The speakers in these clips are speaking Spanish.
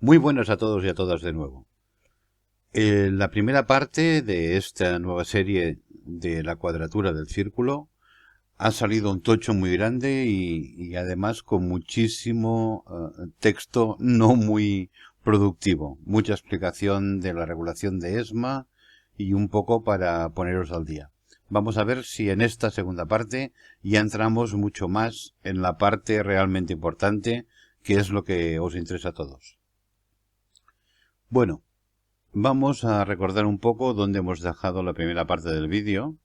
Muy buenas a todos y a todas de nuevo. La primera parte de esta nueva serie de la cuadratura del círculo ha salido un tocho muy grande y además con muchísimo texto no muy productivo. Mucha explicación de la regulación de ESMA y un poco para poneros al día. Vamos a ver si en esta segunda parte ya entramos mucho más en la parte realmente importante, que es lo que os interesa a todos. Bueno, vamos a recordar un poco dónde hemos dejado la primera parte del vídeo,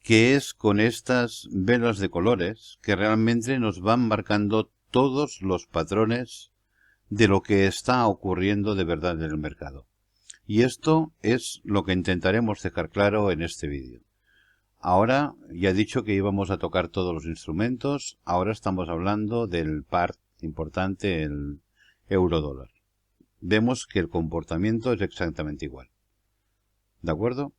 que es con estas velas de colores que realmente nos van marcando todos los patrones de lo que está ocurriendo de verdad en el mercado. Y esto es lo que intentaremos dejar claro en este vídeo. Ahora, ya he dicho que íbamos a tocar todos los instrumentos, ahora estamos hablando del par importante, el euro-dólar. Vemos que el comportamiento es exactamente igual. ¿De acuerdo?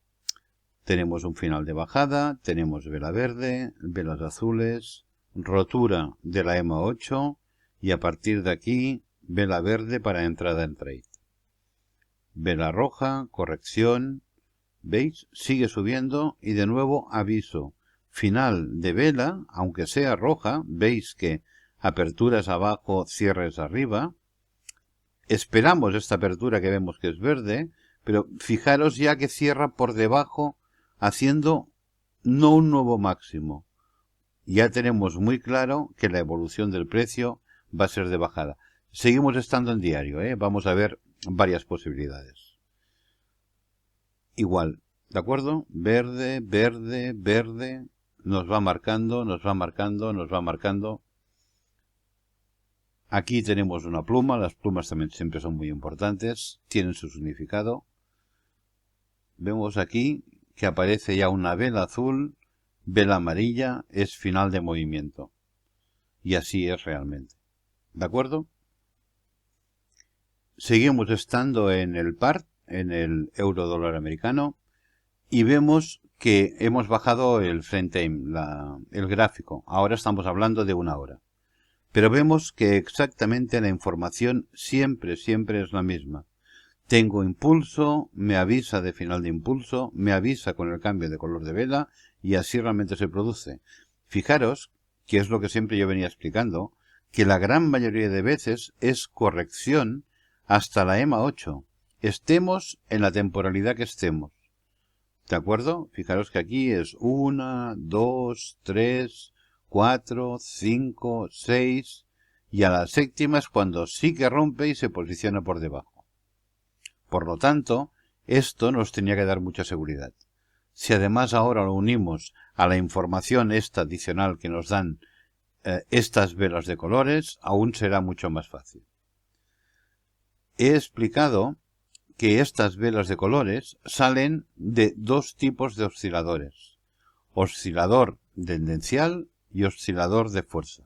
Tenemos un final de bajada, tenemos vela verde, velas azules, rotura de la EMA 8 y a partir de aquí vela verde para entrada en trade. Vela roja, corrección, ¿veis? Sigue subiendo y de nuevo aviso. Final de vela, aunque sea roja, veis que aperturas abajo, cierres arriba. Esperamos esta apertura que vemos que es verde, pero fijaros ya que cierra por debajo haciendo no un nuevo máximo. Ya tenemos muy claro que la evolución del precio va a ser de bajada. Seguimos estando en diario, vamos a ver varias posibilidades. Igual, ¿de acuerdo? Verde, verde, verde, nos va marcando, nos va marcando, nos va marcando. Aquí tenemos una pluma, las plumas también siempre son muy importantes, tienen su significado. Vemos aquí que aparece ya una vela azul, vela amarilla, es final de movimiento. Y así es realmente. ¿De acuerdo? Seguimos estando en el par, en el euro dólar americano, y vemos que hemos bajado el frame time, el gráfico. Ahora estamos hablando de una hora. Pero vemos que exactamente la información siempre es la misma. Tengo impulso, me avisa de final de impulso, me avisa con el cambio de color de vela y así realmente se produce. Fijaros, que es lo que siempre yo venía explicando, que la gran mayoría de veces es corrección hasta la EMA 8. Estemos en la temporalidad que estemos. ¿De acuerdo? Fijaros que aquí es 1, 2, 3, 4, 5, 6 y a la séptima es cuando sí que rompe y se posiciona por debajo. Por lo tanto, esto nos tenía que dar mucha seguridad. Si además ahora lo unimos a la información esta adicional que nos dan estas velas de colores, aún será mucho más fácil. He explicado que estas velas de colores salen de dos tipos de osciladores. Oscilador tendencial y oscilador de fuerza.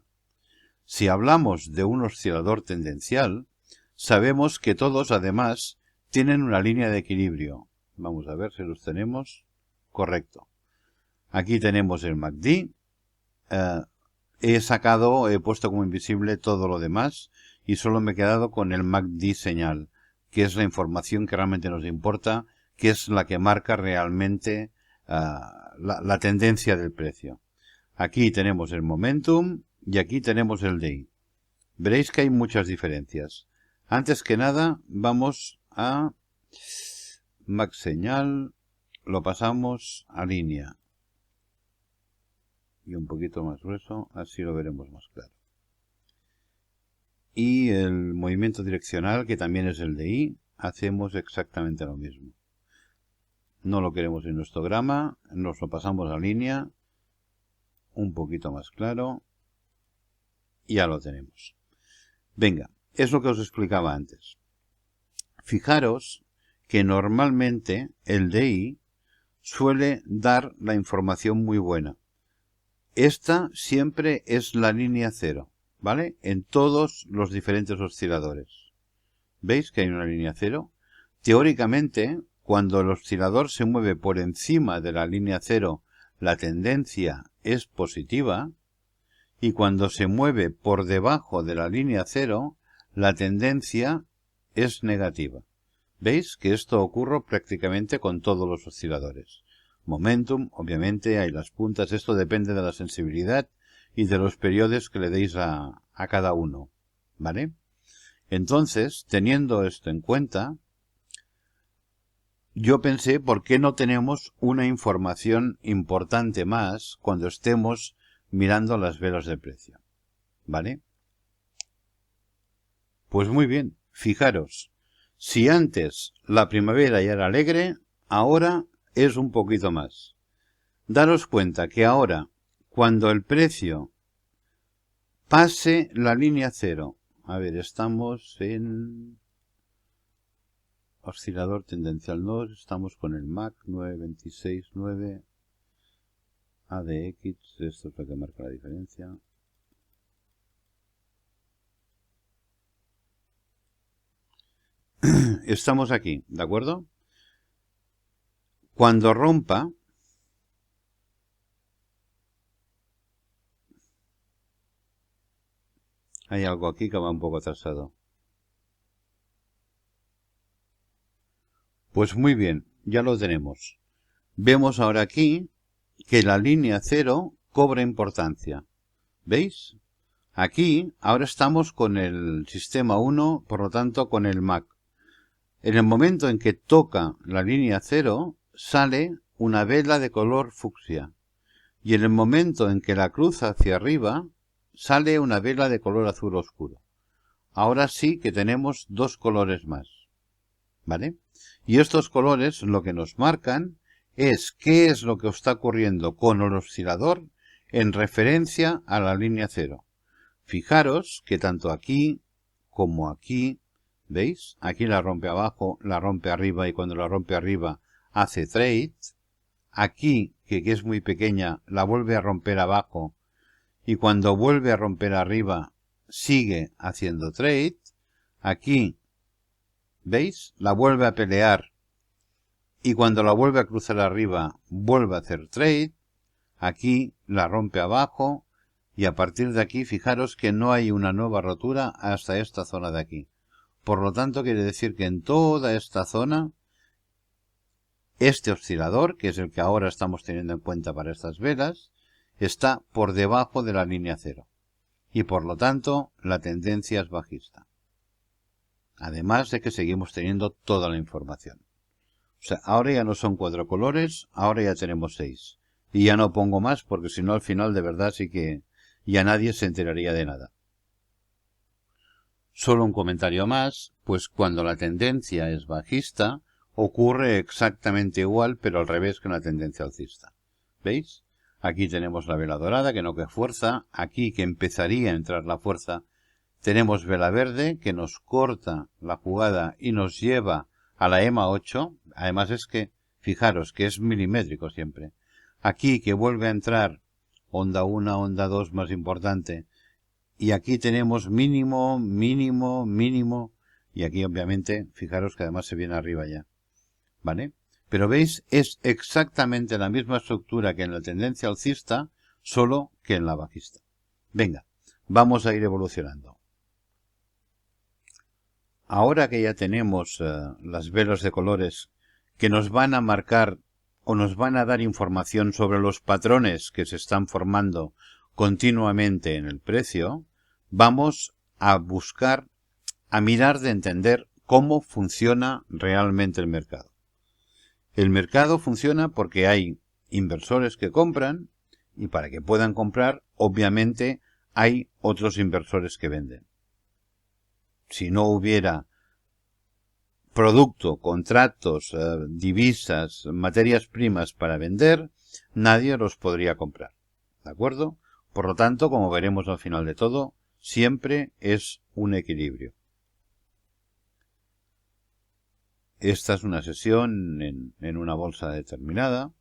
Si hablamos de un oscilador tendencial, sabemos que todos además tienen una línea de equilibrio. Vamos a ver si los tenemos. Correcto. Aquí tenemos el MACD. He puesto como invisible todo lo demás y solo me he quedado con el MACD señal, que es la información que realmente nos importa, que es la que marca realmente la tendencia del precio. Aquí tenemos el momentum y aquí tenemos el DI. Veréis que hay muchas diferencias. Antes que nada, vamos a MAC señal, lo pasamos a línea. Y un poquito más grueso, así lo veremos más claro. Y el movimiento direccional, que también es el DI, hacemos exactamente lo mismo. No lo queremos en histograma, nos lo pasamos a línea, un poquito más claro, y ya lo tenemos. Venga, es lo que os explicaba antes. Fijaros que normalmente el DI suele dar la información muy buena. Esta siempre es la línea cero, ¿vale? En todos los diferentes osciladores. ¿Veis que hay una línea cero? Teóricamente, cuando el oscilador se mueve por encima de la línea cero, la tendencia es positiva, y cuando se mueve por debajo de la línea cero, la tendencia es negativa. ¿Veis que esto ocurre prácticamente con todos los osciladores? Momentum, obviamente, hay las puntas, esto depende de la sensibilidad y de los periodos que le deis a cada uno, ¿vale? Entonces, teniendo esto en cuenta, yo pensé, ¿por qué no tenemos una información importante más cuando estemos mirando las velas de precio? ¿Vale? Pues muy bien, fijaros, si antes la primavera ya era alegre, ahora es un poquito más. Daros cuenta que ahora, cuando el precio pase la línea cero, a ver, estamos en oscilador tendencial 2, estamos con el MAC 9269 ADX, esto es lo que marca la diferencia. Estamos aquí, ¿de acuerdo? Cuando rompa, hay algo aquí que va un poco atrasado. Pues muy bien, ya lo tenemos. Vemos ahora aquí que la línea 0 cobra importancia. ¿Veis? Aquí ahora estamos con el sistema 1, por lo tanto con el MAC. En el momento en que toca la línea 0, sale una vela de color fucsia. Y en el momento en que la cruza hacia arriba, sale una vela de color azul oscuro. Ahora sí que tenemos dos colores más. ¿Vale? Y estos colores lo que nos marcan es qué es lo que está ocurriendo con el oscilador en referencia a la línea 0. Fijaros que tanto aquí como aquí, ¿veis? Aquí la rompe abajo, la rompe arriba y cuando la rompe arriba hace trade. Aquí, que es muy pequeña, la vuelve a romper abajo y cuando vuelve a romper arriba sigue haciendo trade. Aquí, ¿veis? La vuelve a pelear y cuando la vuelve a cruzar arriba vuelve a hacer trade. Aquí la rompe abajo y a partir de aquí fijaros que no hay una nueva rotura hasta esta zona de aquí. Por lo tanto quiere decir que en toda esta zona este oscilador, que es el que ahora estamos teniendo en cuenta para estas velas, está por debajo de la línea 0 y por lo tanto la tendencia es bajista. Además de que seguimos teniendo toda la información. O sea, ahora ya no son 4 colores, ahora ya tenemos 6. Y ya no pongo más porque si no al final de verdad sí que ya nadie se enteraría de nada. Solo un comentario más, pues cuando la tendencia es bajista, ocurre exactamente igual, pero al revés que una tendencia alcista. ¿Veis? Aquí tenemos la vela dorada que no que fuerza, aquí que empezaría a entrar la fuerza, tenemos vela verde que nos corta la jugada y nos lleva a la EMA 8, además es que, fijaros que es milimétrico siempre. Aquí que vuelve a entrar onda 1, onda 2 más importante, y aquí tenemos mínimo, mínimo, mínimo, y aquí obviamente, fijaros que además se viene arriba ya, ¿vale? Pero veis, es exactamente la misma estructura que en la tendencia alcista, solo que en la bajista. Venga, vamos a ir evolucionando. Ahora que ya tenemos las velas de colores que nos van a marcar o nos van a dar información sobre los patrones que se están formando continuamente en el precio, vamos a buscar, a mirar de entender cómo funciona realmente el mercado. El mercado funciona porque hay inversores que compran y para que puedan comprar, obviamente, hay otros inversores que venden. Si no hubiera producto, contratos, divisas, materias primas para vender, nadie los podría comprar. ¿De acuerdo? Por lo tanto, como veremos al final de todo, siempre es un equilibrio. Esta es una sesión en una bolsa determinada.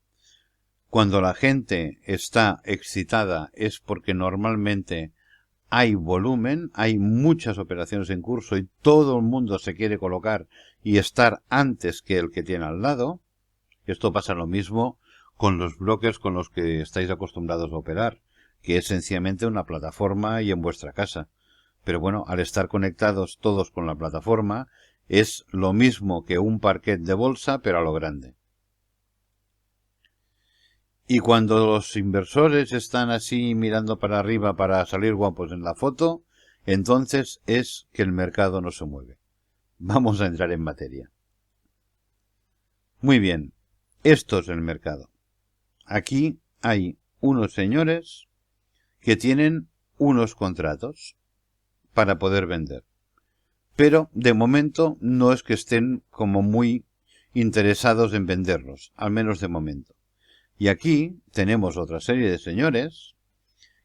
Cuando la gente está excitada es porque normalmente hay volumen, hay muchas operaciones en curso y todo el mundo se quiere colocar y estar antes que el que tiene al lado. Esto pasa lo mismo con los brokers con los que estáis acostumbrados a operar, que es sencillamente una plataforma y en vuestra casa. Pero bueno, al estar conectados todos con la plataforma, Es lo mismo que un parquet de bolsa, pero a lo grande. Y cuando los inversores están así mirando para arriba para salir guapos en la foto, entonces es que el mercado no se mueve. Vamos a entrar en materia. Muy bien, esto es el mercado. Aquí hay unos señores que tienen unos contratos para poder vender. Pero de momento no es que estén como muy interesados en venderlos, al menos de momento. Y aquí tenemos otra serie de señores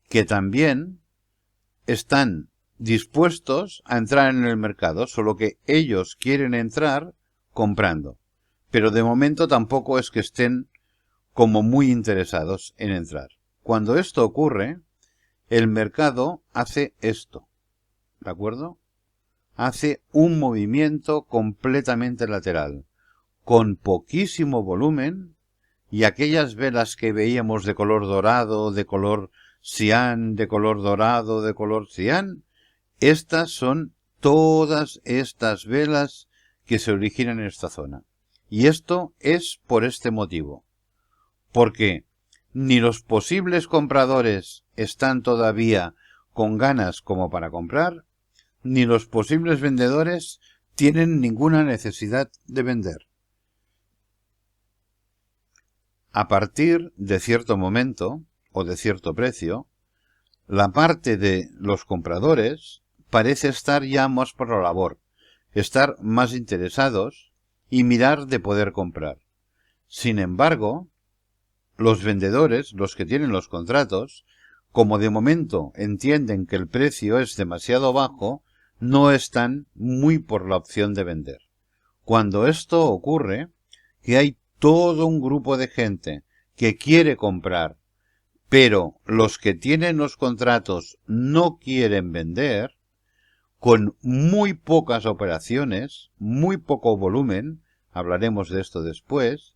que también están dispuestos a entrar en el mercado, solo que ellos quieren entrar comprando. Pero de momento tampoco es que estén como muy interesados en entrar. Cuando esto ocurre, el mercado hace esto, ¿de acuerdo? Hace un movimiento completamente lateral, con poquísimo volumen, y aquellas velas que veíamos de color dorado, de color cian, de color dorado, de color cian, estas son todas estas velas que se originan en esta zona. Y esto es por este motivo, porque ni los posibles compradores están todavía con ganas como para comprar, ni los posibles vendedores tienen ninguna necesidad de vender. A partir de cierto momento, o de cierto precio, la parte de los compradores parece estar ya más por la labor, estar más interesados y mirar de poder comprar. Sin embargo, los vendedores, los que tienen los contratos, como de momento entienden que el precio es demasiado bajo, no están muy por la opción de vender. Cuando esto ocurre, que hay todo un grupo de gente que quiere comprar, pero los que tienen los contratos no quieren vender, con muy pocas operaciones, muy poco volumen, hablaremos de esto después,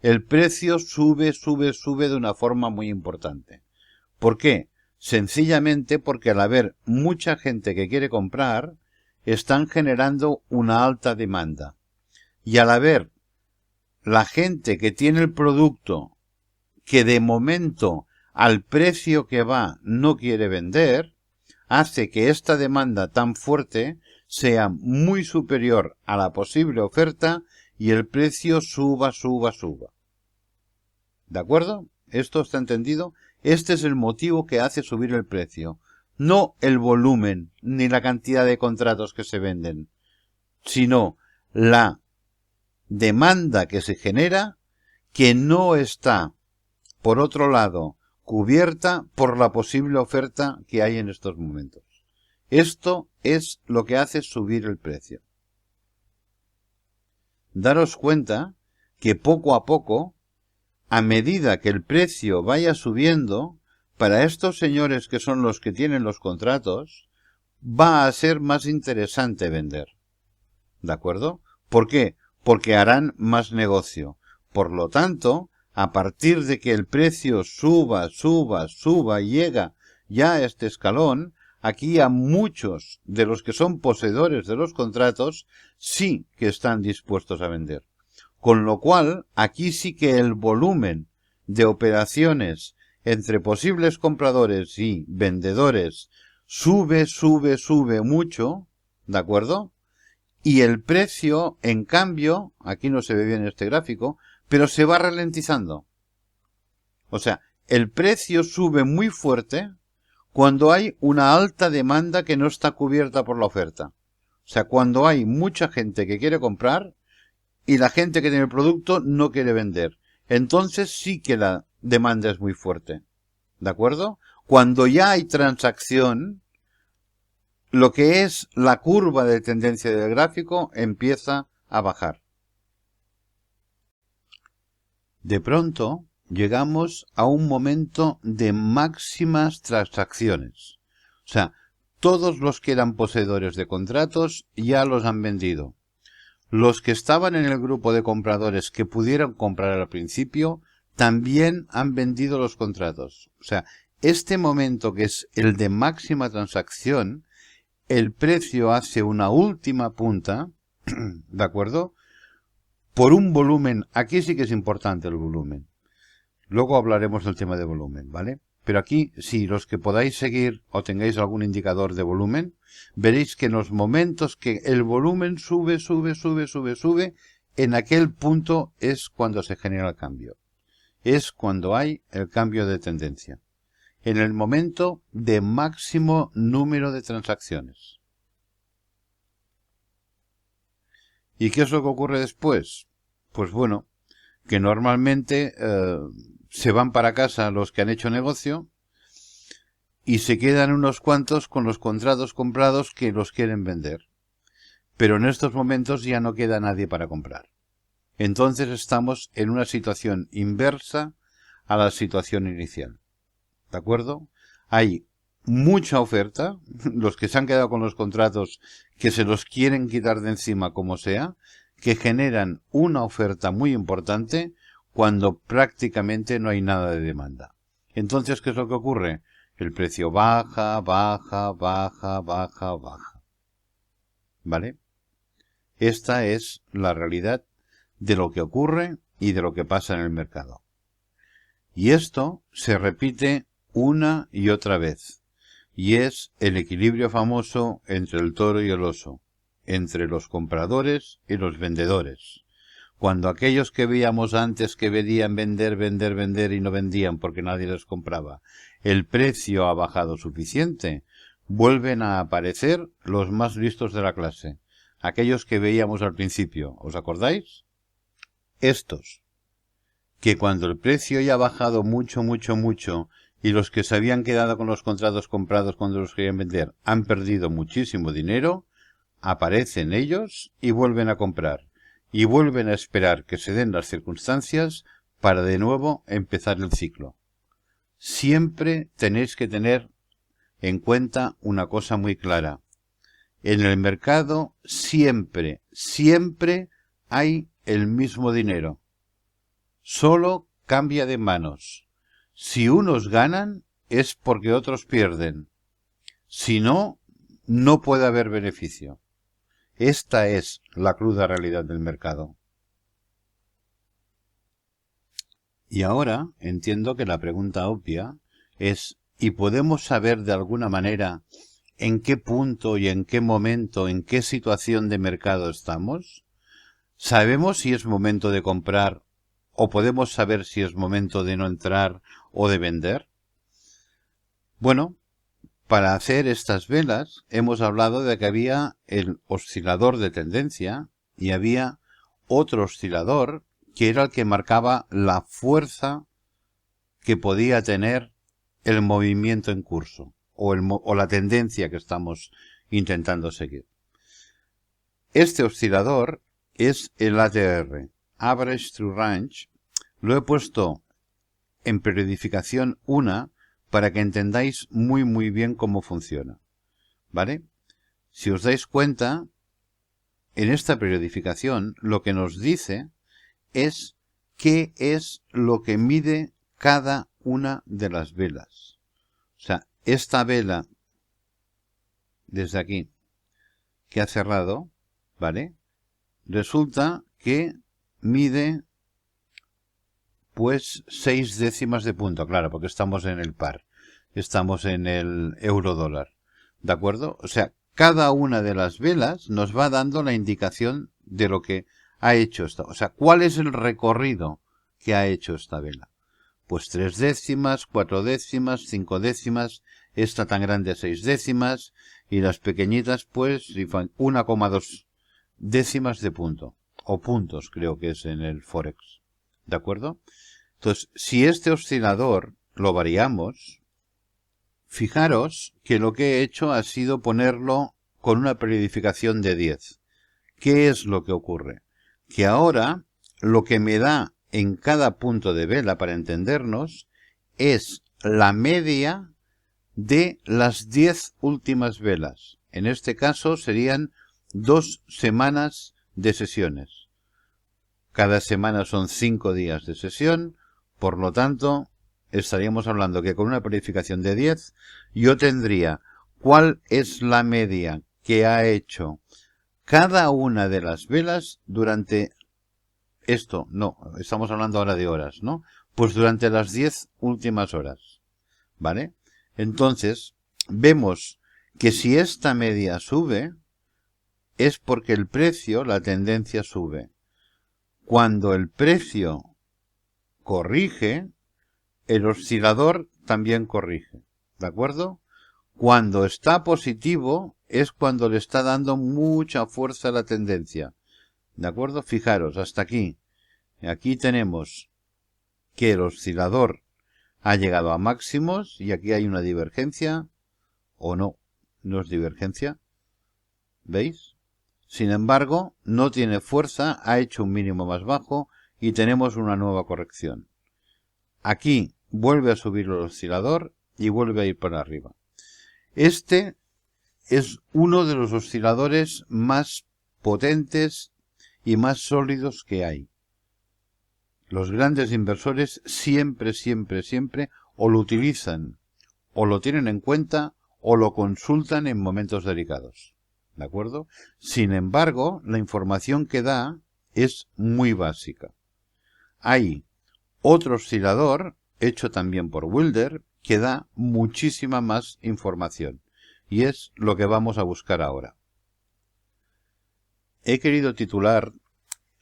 el precio sube de una forma muy importante. ¿Por qué? Sencillamente porque al haber mucha gente que quiere comprar, están generando una alta demanda. Y al haber la gente que tiene el producto que de momento al precio que va no quiere vender, hace que esta demanda tan fuerte sea muy superior a la posible oferta y el precio suba. ¿De acuerdo? ¿Esto está entendido? Este es el motivo que hace subir el precio. No el volumen ni la cantidad de contratos que se venden, sino la demanda que se genera que no está, por otro lado, cubierta por la posible oferta que hay en estos momentos. Esto es lo que hace subir el precio. Daros cuenta que poco a poco, a medida que el precio vaya subiendo, para estos señores que son los que tienen los contratos, va a ser más interesante vender. ¿De acuerdo? ¿Por qué? Porque harán más negocio. Por lo tanto, a partir de que el precio suba y llega ya a este escalón, aquí a muchos de los que son poseedores de los contratos sí que están dispuestos a vender. Con lo cual, aquí sí que el volumen de operaciones entre posibles compradores y vendedores sube mucho, ¿de acuerdo? Y el precio, en cambio, aquí no se ve bien este gráfico, pero se va ralentizando. O sea, el precio sube muy fuerte cuando hay una alta demanda que no está cubierta por la oferta. O sea, cuando hay mucha gente que quiere comprar y la gente que tiene el producto no quiere vender. Entonces sí que la demanda es muy fuerte. ¿De acuerdo? Cuando ya hay transacción, lo que es la curva de tendencia del gráfico empieza a bajar. De pronto llegamos a un momento de máximas transacciones. O sea, todos los que eran poseedores de contratos ya los han vendido. Los que estaban en el grupo de compradores que pudieron comprar al principio también han vendido los contratos. O sea, este momento que es el de máxima transacción, el precio hace una última punta ¿De acuerdo? Por un volumen, aquí sí que es importante el volumen. Luego hablaremos del tema de volumen, ¿vale? Pero aquí, si los que podáis seguir o tengáis algún indicador de volumen, veréis que en los momentos que el volumen sube, en aquel punto es cuando se genera el cambio. Es cuando hay el cambio de tendencia. En el momento de máximo número de transacciones. ¿Y qué es lo que ocurre después? Pues bueno, que normalmente se van para casa los que han hecho negocio y se quedan unos cuantos con los contratos comprados que los quieren vender. Pero en estos momentos ya no queda nadie para comprar. Entonces estamos en una situación inversa a la situación inicial. ¿De acuerdo? Hay mucha oferta, los que se han quedado con los contratos que se los quieren quitar de encima como sea, que generan una oferta muy importante cuando prácticamente no hay nada de demanda. Entonces, ¿qué es lo que ocurre? El precio baja. ¿Vale? Esta es la realidad de lo que ocurre y de lo que pasa en el mercado. Y esto se repite una y otra vez. Y es el equilibrio famoso entre el toro y el oso, entre los compradores y los vendedores. Cuando aquellos que veíamos antes que venían vender y no vendían porque nadie les compraba, el precio ha bajado suficiente, vuelven a aparecer los más listos de la clase. Aquellos que veíamos al principio, ¿os acordáis? Estos, que cuando el precio ya ha bajado mucho, y los que se habían quedado con los contratos comprados cuando los querían vender han perdido muchísimo dinero, aparecen ellos y vuelven a comprar. Y vuelven a esperar que se den las circunstancias para de nuevo empezar el ciclo. Siempre tenéis que tener en cuenta una cosa muy clara. En el mercado siempre hay el mismo dinero. Solo cambia de manos. Si unos ganan es porque otros pierden. Si no, no puede haber beneficio. Esta es la cruda realidad del mercado. Y ahora entiendo que la pregunta obvia es, ¿y podemos saber de alguna manera en qué punto y en qué momento, en qué situación de mercado estamos? ¿Sabemos si es momento de comprar o podemos saber si es momento de no entrar o de vender? Bueno, para hacer estas velas hemos hablado de que había el oscilador de tendencia y había otro oscilador que era el que marcaba la fuerza que podía tener el movimiento en curso o la tendencia que estamos intentando seguir. Este oscilador es el ATR, Average True Range. Lo he puesto en periodificación 1 para que entendáis muy bien cómo funciona. ¿Vale? Si os dais cuenta, en esta periodificación lo que nos dice es qué es lo que mide cada una de las velas. O sea, esta vela desde aquí que ha cerrado, ¿vale? Resulta que mide pues 6 décimas de punto, claro, porque estamos en el par. Estamos en el euro-dólar. ¿De acuerdo? O sea, cada una de las velas nos va dando la indicación de lo que ha hecho esta. O sea, ¿cuál es el recorrido que ha hecho esta vela? Pues 3 décimas, 4 décimas, 5 décimas, esta tan grande 6 décimas, y las pequeñitas pues 1,2 décimas de punto. O puntos creo que es en el Forex. ¿De acuerdo? Entonces, si este oscilador lo variamos, fijaros que lo que he hecho ha sido ponerlo con una periodificación de 10. ¿Qué es lo que ocurre? Que ahora lo que me da en cada punto de vela, para entendernos, es la media de las 10 últimas velas. En este caso serían 2 semanas de sesiones. Cada semana son 5 días de sesión, por lo tanto, estaríamos hablando que con una periodificación de 10, yo tendría cuál es la media que ha hecho cada una de las velas durante esto, no, estamos hablando ahora de horas, ¿no? Pues durante las 10 últimas horas, ¿vale? Entonces, vemos que si esta media sube, es porque el precio, la tendencia sube. Cuando el precio corrige, el oscilador también corrige, ¿de acuerdo? Cuando está positivo es cuando le está dando mucha fuerza a la tendencia, ¿de acuerdo? Fijaros, hasta aquí. Aquí tenemos que el oscilador ha llegado a máximos y aquí hay una divergencia, o no, no es divergencia, ¿veis? Sin embargo, no tiene fuerza, ha hecho un mínimo más bajo y tenemos una nueva corrección. Aquí vuelve a subir el oscilador y vuelve a ir para arriba. Este es uno de los osciladores más potentes y más sólidos que hay. Los grandes inversores siempre o lo utilizan, o lo tienen en cuenta, o lo consultan en momentos delicados. ¿De acuerdo? Sin embargo, la información que da es muy básica. Hay otro oscilador, hecho también por Wilder, que da muchísima más información. Y es lo que vamos a buscar ahora. He querido titular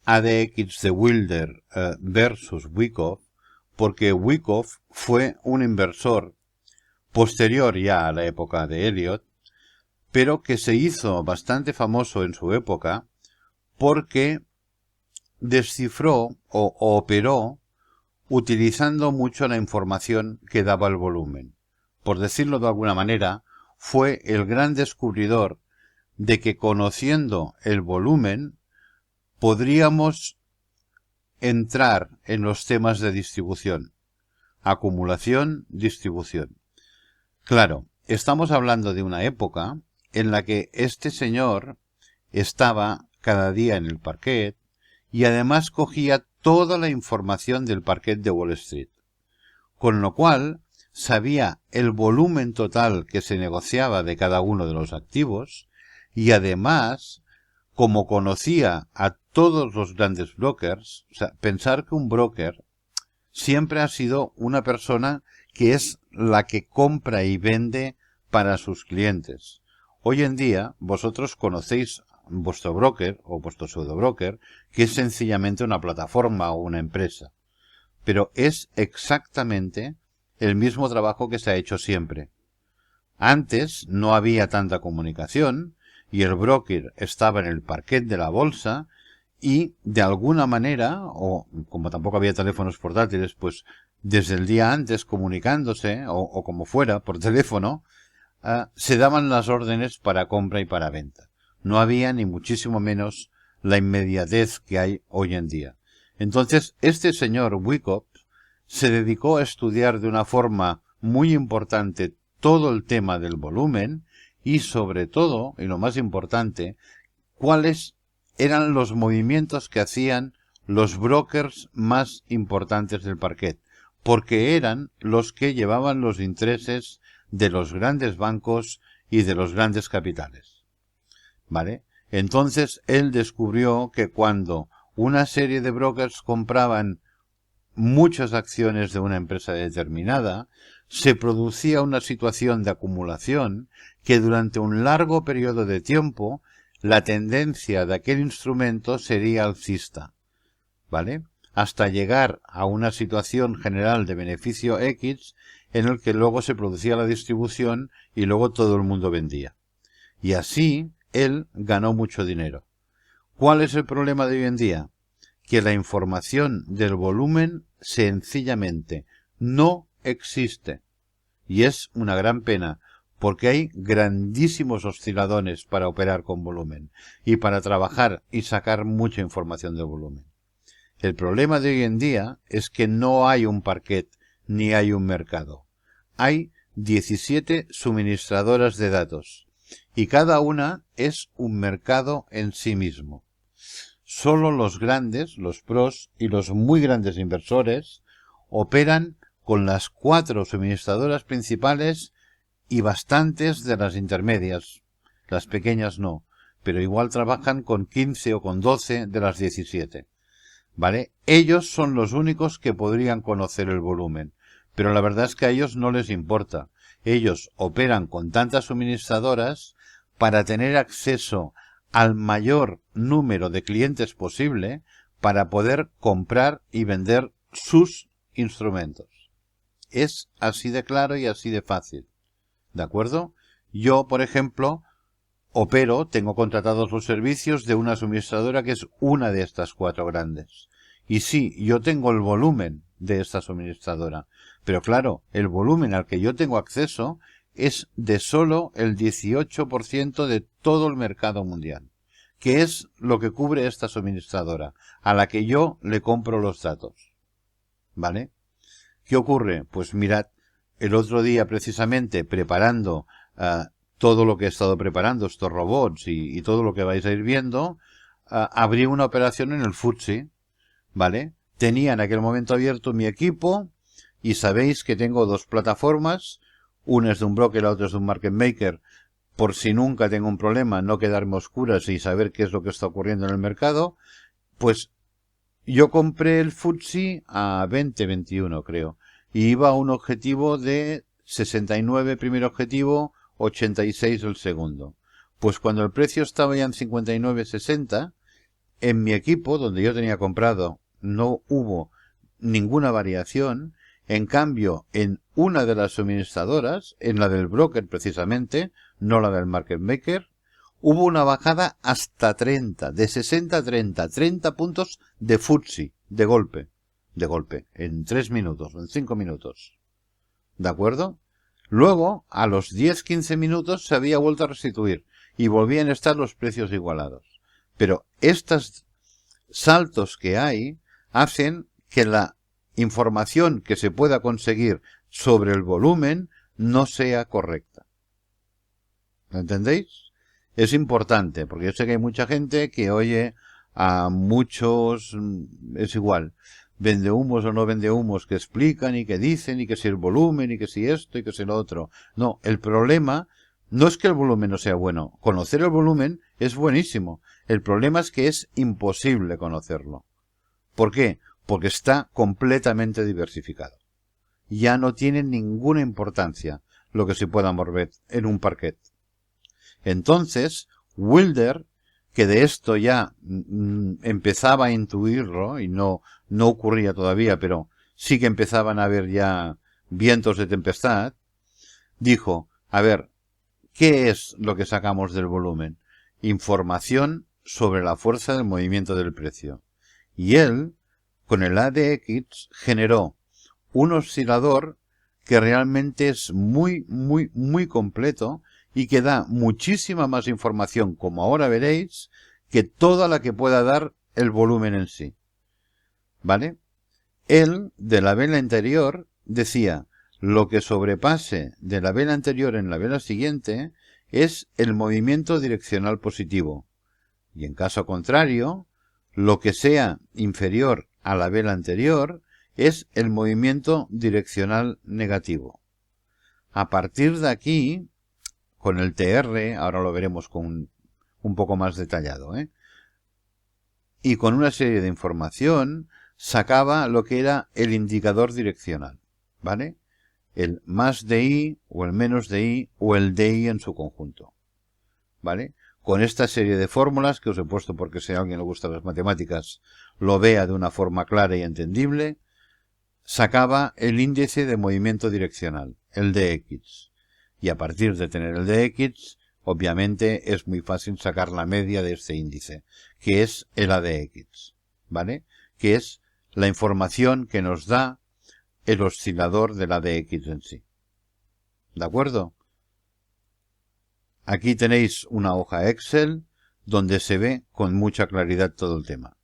ADX de Wilder versus Wyckoff, porque Wyckoff fue un inversor posterior ya a la época de Elliott, pero que se hizo bastante famoso en su época porque descifró o operó utilizando mucho la información que daba el volumen. Por decirlo de alguna manera, fue el gran descubridor de que conociendo el volumen podríamos entrar en los temas de distribución. Acumulación, distribución. Claro, estamos hablando de una época en la que este señor estaba cada día en el parquet y además cogía toda la información del parquet de Wall Street. Con lo cual, sabía el volumen total que se negociaba de cada uno de los activos y además, como conocía a todos los grandes brokers, o sea, pensar que un broker siempre ha sido una persona que es la que compra y vende para sus clientes. Hoy en día, vosotros conocéis vuestro broker o vuestro pseudobroker, que es sencillamente una plataforma o una empresa. Pero es exactamente el mismo trabajo que se ha hecho siempre. Antes no había tanta comunicación y el broker estaba en el parquet de la bolsa y de alguna manera, o como tampoco había teléfonos portátiles, pues desde el día antes comunicándose o como fuera por teléfono, se daban las órdenes para compra y para venta. No había ni muchísimo menos la inmediatez que hay hoy en día. Entonces, este señor Wyckoff se dedicó a estudiar de una forma muy importante todo el tema del volumen y sobre todo, y lo más importante, cuáles eran los movimientos que hacían los brokers más importantes del parquet, porque eran los que llevaban los intereses de los grandes bancos y de los grandes capitales. ¿Vale? Entonces él descubrió que cuando una serie de brokers compraban muchas acciones de una empresa determinada, se producía una situación de acumulación que durante un largo periodo de tiempo la tendencia de aquel instrumento sería alcista, ¿vale? Hasta llegar a una situación general de beneficio X en el que luego se producía la distribución y luego todo el mundo vendía. Y así él ganó mucho dinero. ¿Cuál es el problema de hoy en día? Que la información del volumen sencillamente no existe. Y es una gran pena, porque hay grandísimos osciladores para operar con volumen y para trabajar y sacar mucha información del volumen. El problema de hoy en día es que no hay un parquet ni hay un mercado. Hay 17 suministradoras de datos y cada una es un mercado en sí mismo. Solo los grandes, los pros y los muy grandes inversores operan con las 4 suministradoras principales y bastantes de las intermedias. Las pequeñas no. pero igual trabajan con 15 o con 12 de las 17. ¿Vale? Ellos son los únicos que podrían conocer el volumen, pero la verdad es que a ellos no les importa. Ellos operan con tantas suministradoras para tener acceso al mayor número de clientes posible para poder comprar y vender sus instrumentos. Es así de claro y así de fácil. ¿De acuerdo? Yo, por ejemplo, tengo contratados los servicios de una suministradora que es una de estas 4 grandes. Y sí, yo tengo el volumen de esta suministradora. Pero claro, el volumen al que yo tengo acceso es de solo el 18% de todo el mercado mundial, que es lo que cubre esta suministradora, a la que yo le compro los datos. ¿Vale? ¿Qué ocurre? Pues mirad, el otro día precisamente preparando todo lo que he estado preparando, estos robots y todo lo que vais a ir viendo, abrí una operación en el FTSE, ¿vale? Tenía en aquel momento abierto mi equipo y sabéis que tengo 2 plataformas, una es de un broker, la otra es de un market maker, por si nunca tengo un problema, no quedarme a oscuras y saber qué es lo que está ocurriendo en el mercado. Pues yo compré el FTSE a 20-21, creo, y iba a un objetivo de 69 primer objetivo, 86 el segundo. Pues cuando el precio estaba ya en 59.60, en mi equipo, donde yo tenía comprado, no hubo ninguna variación. En cambio, en una de las suministradoras, en la del broker precisamente, no la del market maker, hubo una bajada hasta 30, de 60 a 30 puntos de FTSE, de golpe, en 3 minutos, en 5 minutos. ¿De acuerdo? Luego, a los 10-15 minutos se había vuelto a restituir y volvían a estar los precios igualados. Pero estos saltos que hay hacen que la información que se pueda conseguir sobre el volumen no sea correcta. ¿Lo entendéis? Es importante, porque yo sé que hay mucha gente que oye a muchos, es igual, vendehumos o no vendehumos, que explican y que dicen y que si el volumen y que si esto y que si lo otro. No, el problema no es que el volumen no sea bueno. Conocer el volumen es buenísimo. El problema es que es imposible conocerlo. ¿Por qué? Porque está completamente diversificado. Ya no tiene ninguna importancia lo que se pueda mover en un parquet. Entonces, Wilder, que de esto ya empezaba a intuirlo, y no ocurría todavía, pero sí que empezaban a haber ya vientos de tempestad, dijo, a ver, ¿qué es lo que sacamos del volumen? Información sobre la fuerza del movimiento del precio. Y él, con el ADX, generó un oscilador que realmente es muy, muy, muy completo y que da muchísima más información, como ahora veréis, que toda la que pueda dar el volumen en sí. ¿Vale? Él, de la vela anterior, decía, lo que sobrepase de la vela anterior en la vela siguiente es el movimiento direccional positivo. Y en caso contrario, lo que sea inferior a la vela anterior es el movimiento direccional negativo. A partir de aquí, con el TR, ahora lo veremos con un poco más detallado, y con una serie de información, sacaba lo que era el indicador direccional, ¿vale? El más DI, o el menos DI, o el DI en su conjunto, ¿vale? Con esta serie de fórmulas que os he puesto porque si a alguien le gustan las matemáticas lo vea de una forma clara y entendible, sacaba el índice de movimiento direccional, el DX. Y a partir de tener el DX, obviamente es muy fácil sacar la media de este índice, que es el ADX, ¿vale? Que es la información que nos da el oscilador del ADX en sí. ¿De acuerdo? Aquí tenéis una hoja Excel donde se ve con mucha claridad todo el tema.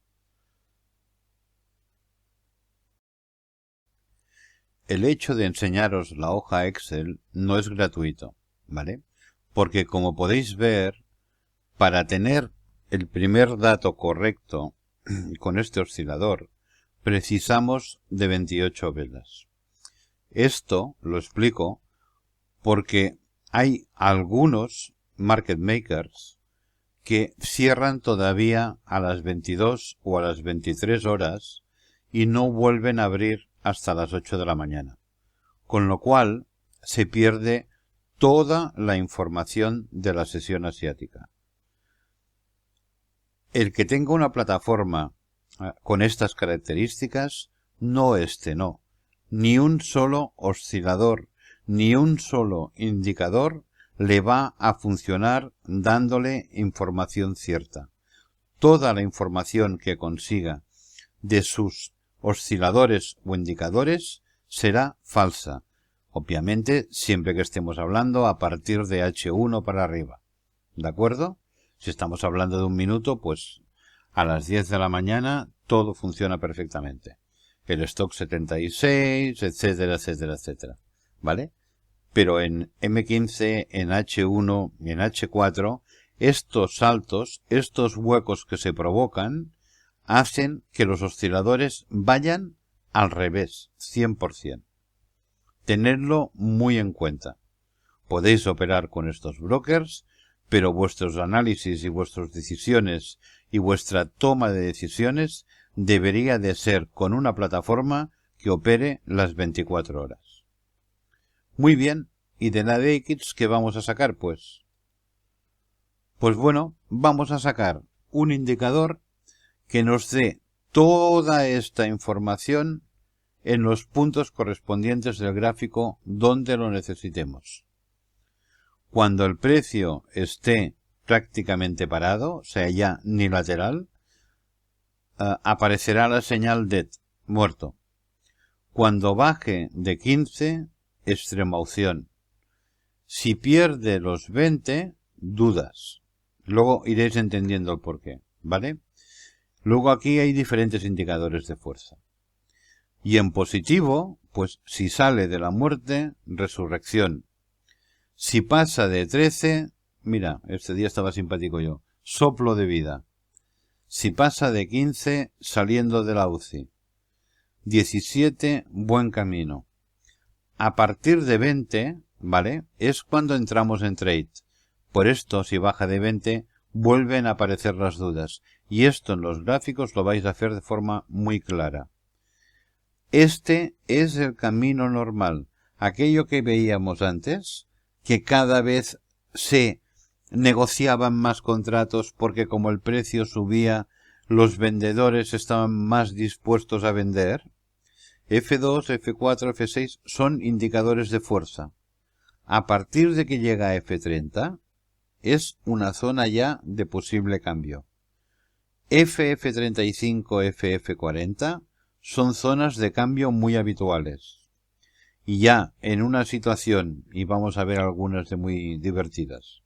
El hecho de enseñaros la hoja Excel no es gratuito, ¿vale? Porque como podéis ver, para tener el primer dato correcto con este oscilador, precisamos de 28 velas. Esto lo explico porque hay algunos market makers que cierran todavía a las 22 o a las 23 horas y no vuelven a abrir hasta las 8 de la mañana. Con lo cual se pierde toda la información de la sesión asiática. El que tenga una plataforma con estas características, no ni un solo oscilador, ni un solo indicador le va a funcionar dándole información cierta. Toda la información que consiga de sus osciladores o indicadores será falsa. Obviamente, siempre que estemos hablando a partir de H1 para arriba. ¿De acuerdo? Si estamos hablando de un minuto, pues a las 10 de la mañana todo funciona perfectamente. El stock 76, etcétera, etcétera, etcétera. ¿Vale? Pero en M15, en H1 y en H4, estos saltos, estos huecos que se provocan, hacen que los osciladores vayan al revés, 100%. Tenedlo muy en cuenta. Podéis operar con estos brokers, pero vuestros análisis y vuestras decisiones y vuestra toma de decisiones debería de ser con una plataforma que opere las 24 horas. Muy bien, ¿y de la DX qué vamos a sacar, pues? Pues bueno, vamos a sacar un indicador que nos dé toda esta información en los puntos correspondientes del gráfico donde lo necesitemos. Cuando el precio esté prácticamente parado, o sea ya ni lateral, aparecerá la señal DET, muerto. Cuando baje de 15, extrema opción. Si pierde los 20, dudas. Luego iréis entendiendo el porqué, ¿vale? Luego aquí hay diferentes indicadores de fuerza. Y en positivo, pues si sale de la muerte, resurrección. Si pasa de 13, mira, este día estaba simpático yo, soplo de vida. Si pasa de 15, saliendo de la UCI. 17, buen camino. A partir de 20, ¿vale? Es cuando entramos en trade. Por esto, si baja de 20, vuelven a aparecer las dudas. Y esto en los gráficos lo vais a hacer de forma muy clara. Este es el camino normal. Aquello que veíamos antes, que cada vez se negociaban más contratos porque como el precio subía, los vendedores estaban más dispuestos a vender. F2, F4, F6 son indicadores de fuerza. A partir de que llega a F30, es una zona ya de posible cambio. FF35, FF40 son zonas de cambio muy habituales. Y ya en una situación, y vamos a ver algunas de muy divertidas,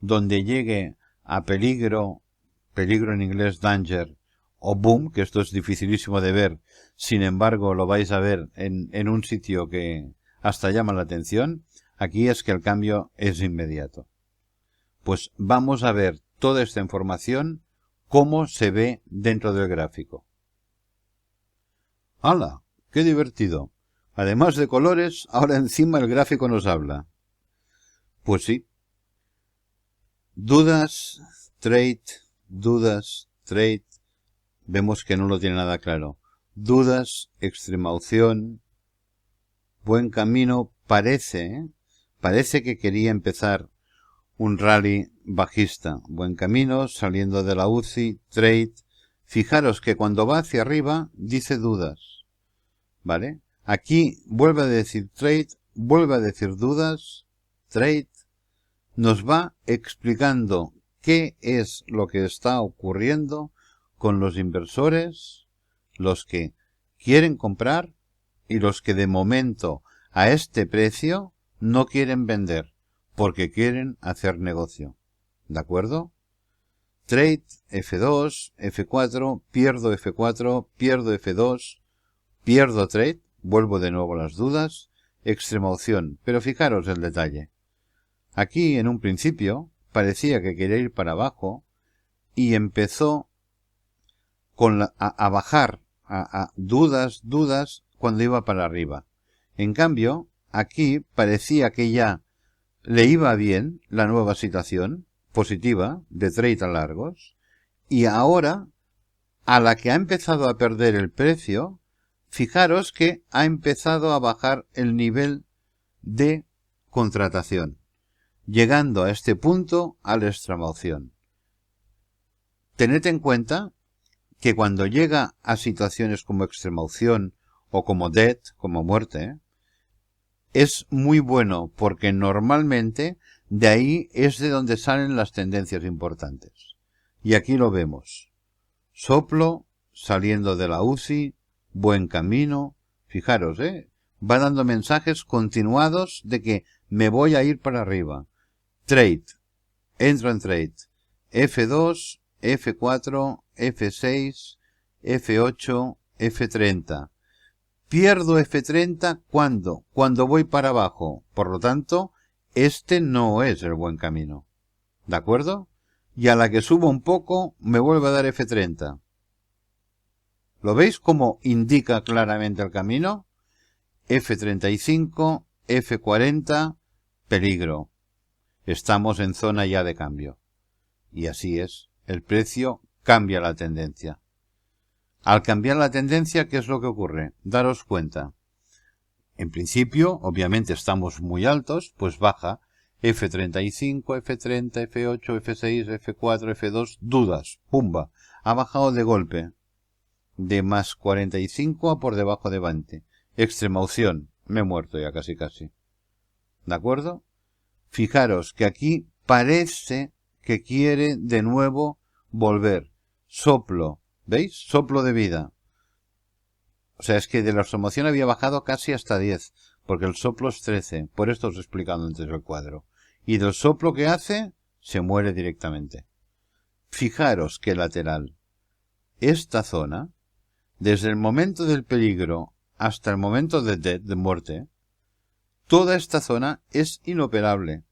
donde llegue a peligro en inglés danger, o boom, que esto es dificilísimo de ver, sin embargo lo vais a ver en un sitio que hasta llama la atención, aquí es que el cambio es inmediato. Pues vamos a ver toda esta información, cómo se ve dentro del gráfico. ¡Hala! ¡Qué divertido! Además de colores, ahora encima el gráfico nos habla. Pues sí. Dudas, trade, vemos que no lo tiene nada claro. Dudas, extrema opción, buen camino, parece que quería empezar un rally bajista. Buen camino, saliendo de la UCI, trade. Fijaros que cuando va hacia arriba dice dudas. ¿Vale? Aquí vuelve a decir trade, vuelve a decir dudas, trade. Nos va explicando qué es lo que está ocurriendo con los inversores, los que quieren comprar y los que de momento a este precio no quieren vender porque quieren hacer negocio. ¿De acuerdo? Trade, F2, F4, pierdo F4, pierdo F2, pierdo trade, vuelvo de nuevo a las dudas, extrema opción, pero fijaros el detalle. Aquí en un principio parecía que quería ir para abajo y empezó a bajar a dudas cuando iba para arriba. En cambio, aquí parecía que ya le iba bien la nueva situación, positiva de trade a largos, y ahora, a la que ha empezado a perder el precio, fijaros que ha empezado a bajar el nivel de contratación, llegando a este punto a la extrema opción. Tened en cuenta que cuando llega a situaciones como extrema opción o como dead, como muerte, es muy bueno porque normalmente de ahí es de donde salen las tendencias importantes. Y aquí lo vemos. Soplo, saliendo de la UCI, buen camino. Fijaros, va dando mensajes continuados de que me voy a ir para arriba. Trade. Entro en trade. F2, F4, F6, F8, F30. Pierdo F30 cuando voy para abajo. Por lo tanto, este no es el buen camino. ¿De acuerdo? Y a la que subo un poco, me vuelve a dar F30. ¿Lo veis cómo indica claramente el camino? F35, F40, peligro. Estamos en zona ya de cambio. Y así es. El precio cambia la tendencia. Al cambiar la tendencia, ¿qué es lo que ocurre? Daros cuenta. En principio, obviamente estamos muy altos, pues baja F35, F30, F8, F6, F4, F2, dudas, pumba. Ha bajado de golpe. De más 45 a por debajo de 20. Extrema opción. Me he muerto ya casi. ¿De acuerdo? Fijaros que aquí parece que quiere de nuevo volver. Soplo. ¿Veis? Soplo de vida. O sea, es que de la promoción había bajado casi hasta 10, porque el soplo es 13. Por esto os he explicado antes el cuadro. Y del soplo que hace, se muere directamente. Fijaros qué lateral. Esta zona, desde el momento del peligro hasta el momento de muerte, toda esta zona es inoperable.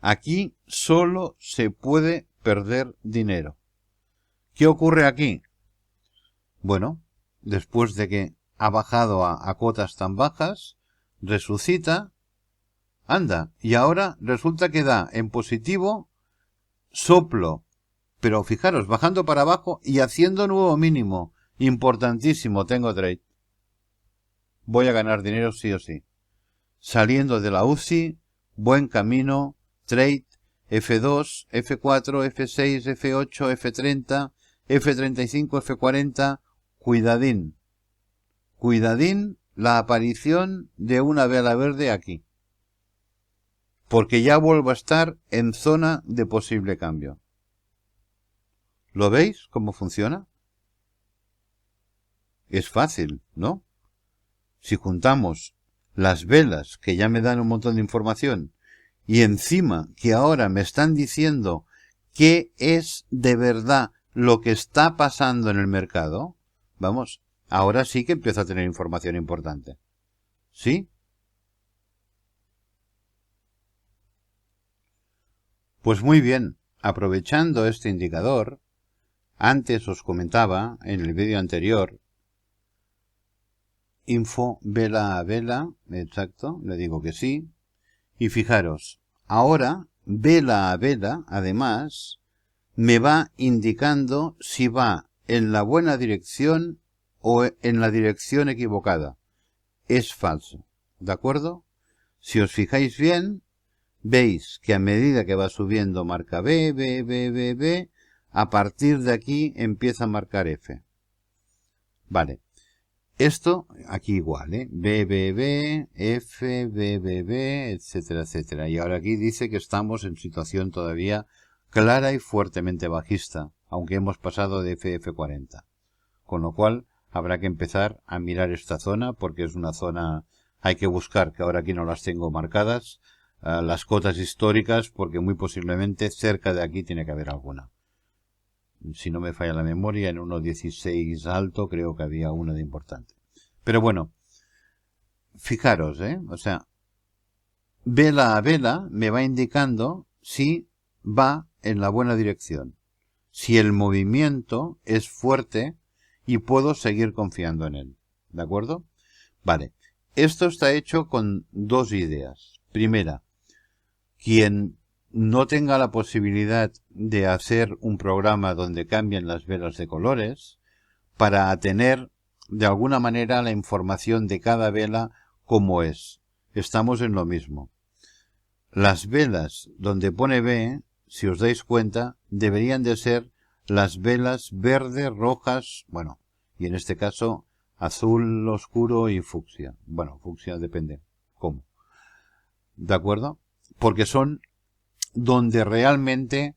Aquí solo se puede perder dinero. ¿Qué ocurre aquí? Bueno, después de que ha bajado a cotas tan bajas, resucita, anda, y ahora resulta que da en positivo soplo, pero fijaros, bajando para abajo y haciendo nuevo mínimo. Importantísimo, tengo trade. Voy a ganar dinero sí o sí. Saliendo de la UCI, buen camino, trade, F2, F4, F6, F8, F30, F35, F40, cuidadín. Cuidadín la aparición de una vela verde aquí. Porque ya vuelvo a estar en zona de posible cambio. ¿Lo veis cómo funciona? Es fácil, ¿no? Si juntamos las velas que ya me dan un montón de información y encima que ahora me están diciendo qué es de verdad lo que está pasando en el mercado, vamos, ahora sí que empiezo a tener información importante. ¿Sí? Pues muy bien, aprovechando este indicador, antes os comentaba en el vídeo anterior, info vela a vela, exacto, le digo que sí, y fijaros, ahora vela a vela, además, me va indicando si va en la buena dirección o en la dirección equivocada. Es falso, ¿de acuerdo? Si os fijáis bien, veis que a medida que va subiendo marca B, B, B, B, B, a partir de aquí empieza a marcar F. Vale. Esto, aquí igual, B, B, B, F, B, B, B, etcétera, etcétera. Y ahora aquí dice que estamos en situación todavía clara y fuertemente bajista, aunque hemos pasado de F40. Con lo cual, habrá que empezar a mirar esta zona, porque es una zona, hay que buscar, que ahora aquí no las tengo marcadas, las cotas históricas, porque muy posiblemente cerca de aquí tiene que haber alguna. Si no me falla la memoria, en 1.16 alto creo que había una de importante. Pero bueno, fijaros, o sea, vela a vela me va indicando si va en la buena dirección, si el movimiento es fuerte y puedo seguir confiando en él. ¿De acuerdo? Vale, esto está hecho con dos ideas. Primera, quien no tenga la posibilidad de hacer un programa donde cambien las velas de colores para tener de alguna manera la información de cada vela como es. Estamos en lo mismo. Las velas donde pone B, si os dais cuenta, deberían de ser las velas verdes, rojas, bueno, y en este caso azul oscuro y fucsia. Bueno, fucsia depende cómo. ¿De acuerdo? Porque son donde realmente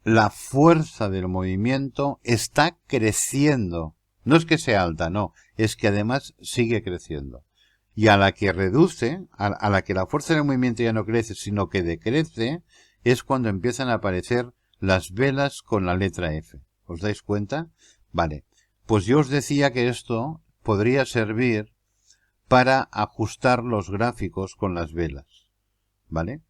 la fuerza del movimiento está creciendo. No es que sea alta, no, es que además sigue creciendo. Y a la que reduce, a la que la fuerza del movimiento ya no crece, sino que decrece, es cuando empiezan a aparecer las velas con la letra F. ¿Os dais cuenta? Vale. Pues yo os decía que esto podría servir para ajustar los gráficos con las velas. ¿Vale?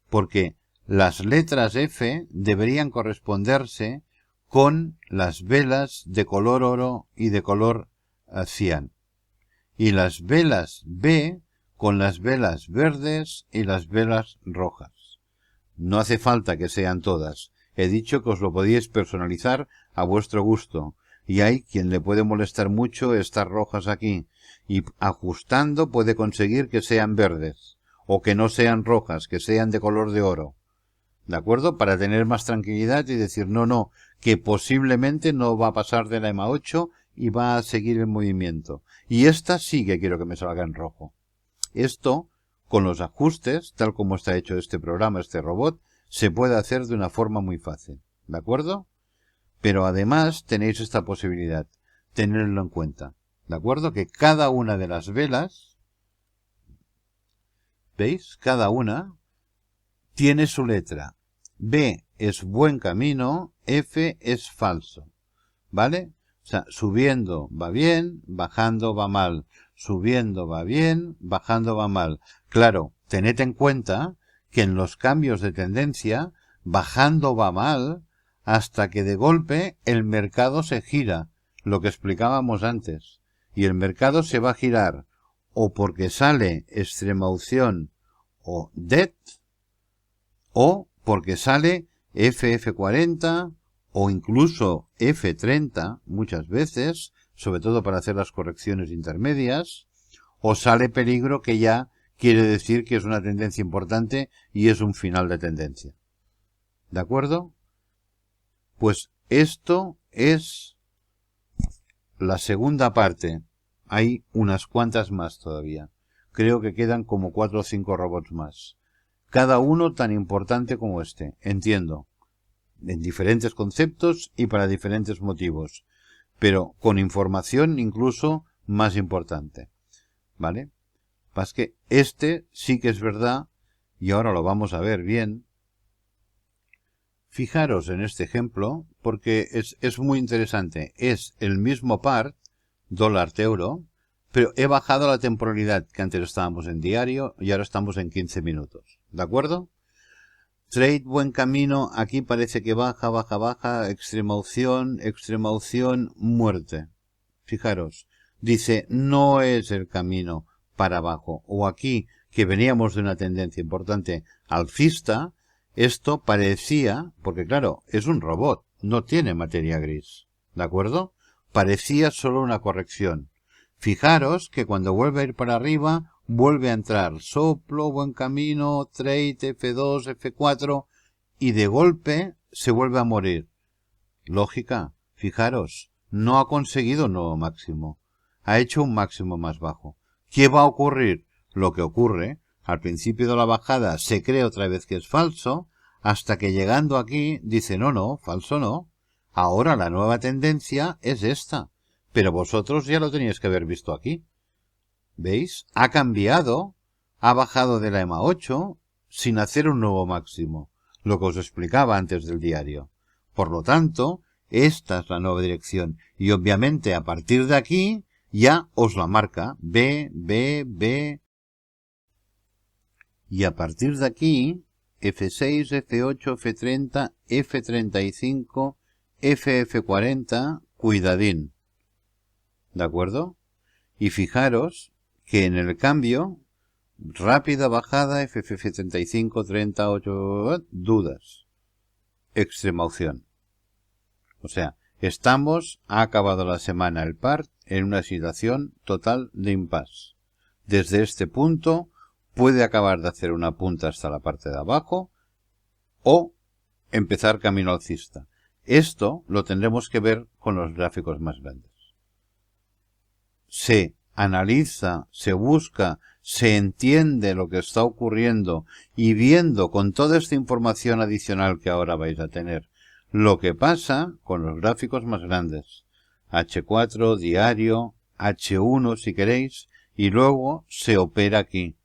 Porque las letras F deberían corresponderse con las velas de color oro y de color cian. Y las velas B con las velas verdes y las velas rojas. No hace falta que sean todas. He dicho que os lo podíais personalizar a vuestro gusto. Y hay quien le puede molestar mucho estas rojas aquí. Y ajustando puede conseguir que sean verdes. O que no sean rojas, que sean de color de oro. ¿De acuerdo? Para tener más tranquilidad y decir, no, que posiblemente no va a pasar de la EMA 8 y va a seguir el movimiento. Y esta sí que quiero que me salga en rojo. Esto, con los ajustes, tal como está hecho este programa, este robot, se puede hacer de una forma muy fácil. ¿De acuerdo? Pero además tenéis esta posibilidad. Tenerlo en cuenta. ¿De acuerdo? Que cada una de las velas, ¿veis? Cada una tiene su letra. B es buen camino, F es falso. ¿Vale? O sea, subiendo va bien, bajando va mal. Subiendo va bien, bajando va mal. Claro, tened en cuenta que en los cambios de tendencia, bajando va mal, hasta que de golpe el mercado se gira, lo que explicábamos antes. Y el mercado se va a girar o porque sale extrema opción o dead, o porque sale FF40 o incluso F30 muchas veces, sobre todo para hacer las correcciones intermedias, o sale peligro, que ya quiere decir que es una tendencia importante y es un final de tendencia. ¿De acuerdo? Pues esto es la segunda parte. Hay unas cuantas más todavía. Creo que quedan como 4 o 5 robots más. Cada uno tan importante como este, entiendo, en diferentes conceptos y para diferentes motivos, pero con información incluso más importante, ¿vale? Más que este sí que es verdad, y ahora lo vamos a ver bien. Fijaros en este ejemplo, porque es muy interesante. Es el mismo par, dólar-euro, pero he bajado la temporalidad, que antes estábamos en diario y ahora estamos en 15 minutos. ¿De acuerdo? Trade buen camino, aquí parece que baja, extrema opción, muerte. Fijaros, dice, no es el camino para abajo. O aquí, que veníamos de una tendencia importante alcista, esto parecía, porque claro, es un robot, no tiene materia gris. ¿De acuerdo? Parecía solo una corrección. Fijaros que cuando vuelve a ir para arriba, vuelve a entrar soplo, buen camino, trade, F2, F4, y de golpe se vuelve a morir. Lógica, fijaros, no ha conseguido un nuevo máximo. Ha hecho un máximo más bajo. ¿Qué va a ocurrir? Lo que ocurre, al principio de la bajada se cree otra vez que es falso, hasta que llegando aquí dice no, falso no. Ahora la nueva tendencia es esta. Pero vosotros ya lo teníais que haber visto aquí. ¿Veis? Ha cambiado, ha bajado de la EMA 8 sin hacer un nuevo máximo, lo que os explicaba antes del diario. Por lo tanto, esta es la nueva dirección y obviamente a partir de aquí ya os la marca B, y a partir de aquí F6, F8, F30, F35, FF40, cuidadín. ¿De acuerdo? Y fijaros que en el cambio Rápida bajada, FF75, 38, dudas. Extrema opción. O sea, ha acabado la semana el par en una situación total de impasse. Desde este punto puede acabar de hacer una punta hasta la parte de abajo o empezar camino alcista. Esto lo tendremos que ver con los gráficos más grandes. Se analiza, se busca, se entiende lo que está ocurriendo y viendo con toda esta información adicional que ahora vais a tener lo que pasa con los gráficos más grandes. H4, diario, H1 si queréis, y luego se opera aquí.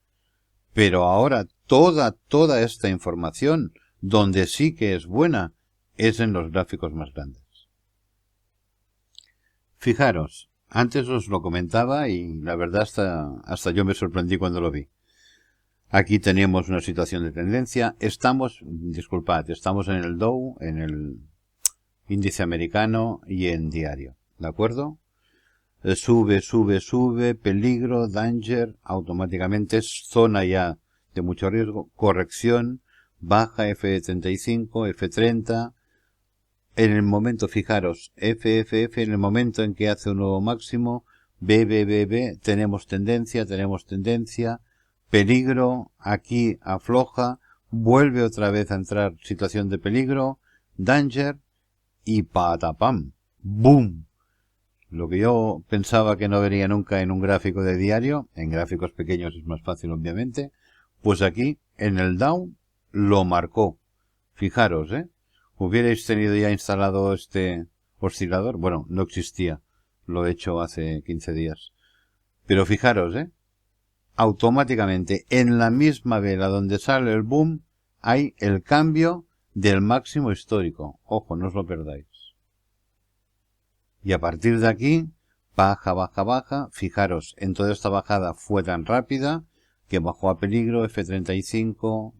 Pero ahora toda esta información, donde sí que es buena, es en los gráficos más grandes. Fijaros, antes os lo comentaba y la verdad hasta yo me sorprendí cuando lo vi. Aquí teníamos una situación de tendencia. Estamos en el Dow, en el índice americano y en diario. ¿De acuerdo? Sube, peligro, danger, automáticamente es zona ya de mucho riesgo, corrección, baja F35, F30, en el momento, fijaros, FFF, en el momento en que hace un nuevo máximo, B, tenemos tendencia, peligro, aquí afloja, vuelve otra vez a entrar situación de peligro, danger, y patapam, boom. Lo que yo pensaba que no vería nunca en un gráfico de diario, en gráficos pequeños es más fácil obviamente, pues aquí, en el down, lo marcó. Fijaros, ¿hubierais tenido ya instalado este oscilador? Bueno, no existía. Lo he hecho hace 15 días. Pero fijaros, automáticamente, en la misma vela donde sale el boom, hay el cambio del máximo histórico. Ojo, no os lo perdáis. Y a partir de aquí, baja. Fijaros, en toda esta bajada fue tan rápida que bajó a peligro, F35,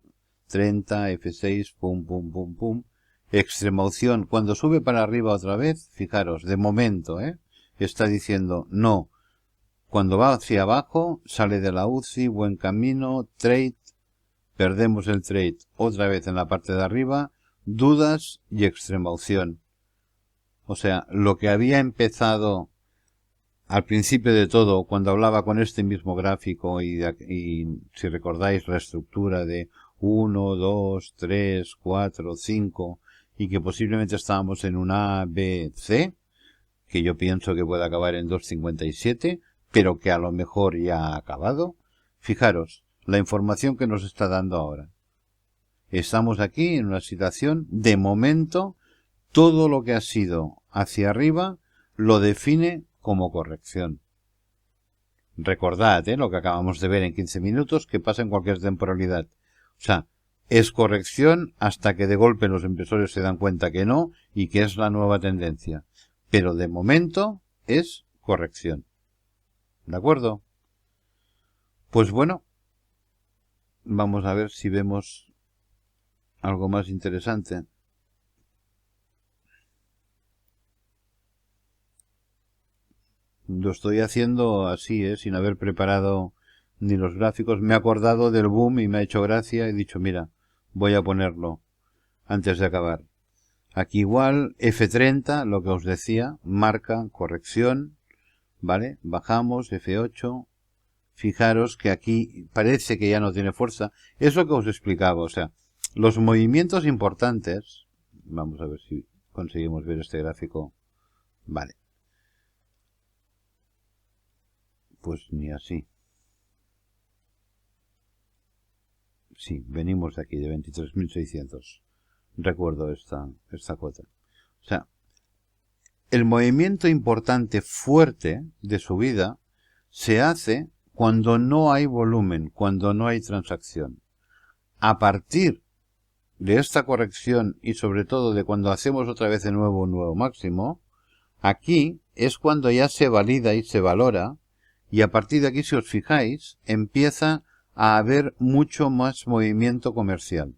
30, F6, pum. Extrema opción, cuando sube para arriba otra vez, fijaros, de momento, está diciendo no. Cuando va hacia abajo, sale de la UCI, buen camino, trade, perdemos el trade otra vez en la parte de arriba, dudas y extrema opción. O sea, lo que había empezado al principio de todo, cuando hablaba con este mismo gráfico y si recordáis la estructura de 1, 2, 3, 4, 5 y que posiblemente estábamos en un A, B, C, que yo pienso que puede acabar en 2,57, pero que a lo mejor ya ha acabado. Fijaros, la información que nos está dando ahora. Estamos aquí en una situación, de momento, todo lo que ha sido hacia arriba lo define como corrección. Recordad, lo que acabamos de ver en 15 minutos, que pasa en cualquier temporalidad. O sea, es corrección hasta que de golpe los inversores se dan cuenta que no y que es la nueva tendencia. Pero de momento es corrección. ¿De acuerdo? Pues bueno, vamos a ver si vemos algo más interesante. Lo estoy haciendo así, sin haber preparado ni los gráficos. Me he acordado del boom y me ha hecho gracia. He dicho, mira, voy a ponerlo antes de acabar. Aquí igual, F30, lo que os decía, marca, corrección, ¿vale? Bajamos, F8. Fijaros que aquí parece que ya no tiene fuerza. Es lo que os explicaba, o sea, los movimientos importantes. Vamos a ver si conseguimos ver este gráfico. Vale. Pues ni así. Sí, venimos de aquí, de 23.600. Recuerdo esta cuota. O sea, el movimiento importante fuerte de subida se hace cuando no hay volumen, cuando no hay transacción. A partir de esta corrección y sobre todo de cuando hacemos otra vez de nuevo un nuevo máximo, aquí es cuando ya se valida y se valora, y a partir de aquí, si os fijáis, empieza a haber mucho más movimiento comercial,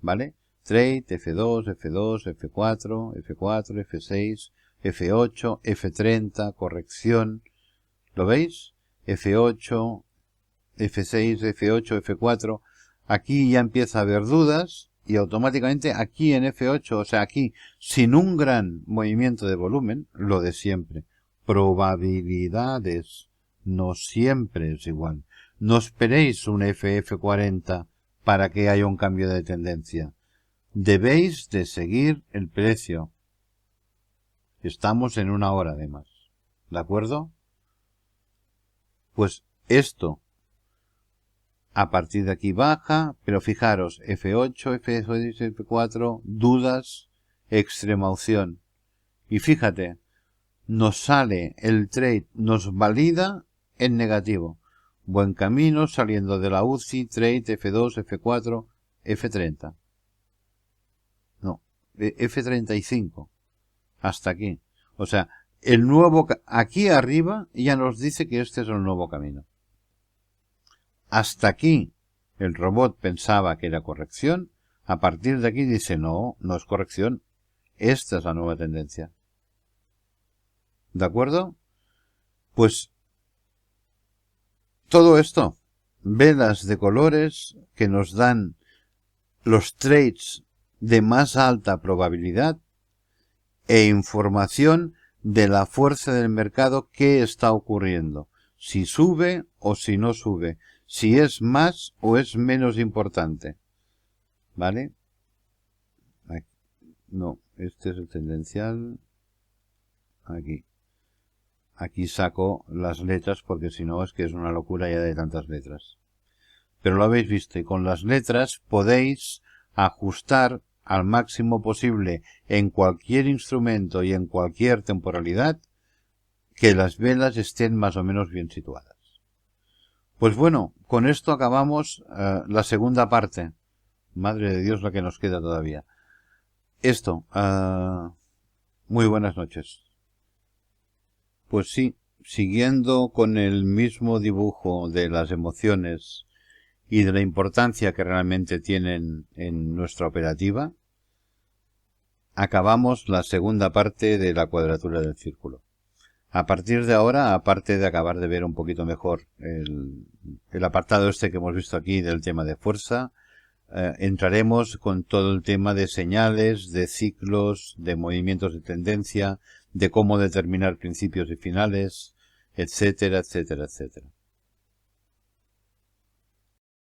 ¿vale? Trade, F2, F4, F6, F8, F30, corrección, ¿lo veis? F8, F6, F8, F4. Aquí ya empieza a haber dudas y automáticamente aquí en F8, o sea, aquí sin un gran movimiento de volumen, lo de siempre. Probabilidades. No siempre es igual. No esperéis un FF40 para que haya un cambio de tendencia. Debéis de seguir el precio. Estamos en una hora además. ¿De acuerdo? Pues esto a partir de aquí baja, pero fijaros, F8, F6, F4, dudas, extrema opción. Y fíjate, nos sale el trade, nos valida en negativo. Buen camino saliendo de la UCI, trade F2, F4, F30. No, F35. Hasta aquí. O sea, el nuevo, aquí arriba ya nos dice que este es el nuevo camino. Hasta aquí el robot pensaba que era corrección. A partir de aquí dice no, no es corrección. Esta es la nueva tendencia. ¿De acuerdo? Pues todo esto, velas de colores que nos dan los trades de más alta probabilidad e información de la fuerza del mercado, qué está ocurriendo, si sube o si no sube, si es más o es menos importante. ¿Vale? Aquí. No, este es el tendencial. Aquí. Aquí saco las letras porque si no es que es una locura ya de tantas letras. Pero lo habéis visto y con las letras podéis ajustar al máximo posible en cualquier instrumento y en cualquier temporalidad que las velas estén más o menos bien situadas. Pues bueno, con esto acabamos la segunda parte. Madre de Dios, la que nos queda todavía. Esto, muy buenas noches. Pues sí, siguiendo con el mismo dibujo de las emociones y de la importancia que realmente tienen en nuestra operativa, acabamos la segunda parte de la cuadratura del círculo. A partir de ahora, aparte de acabar de ver un poquito mejor el apartado este que hemos visto aquí del tema de fuerza, entraremos con todo el tema de señales, de ciclos, de movimientos de tendencia, de cómo determinar principios y finales, etcétera, etcétera, etcétera.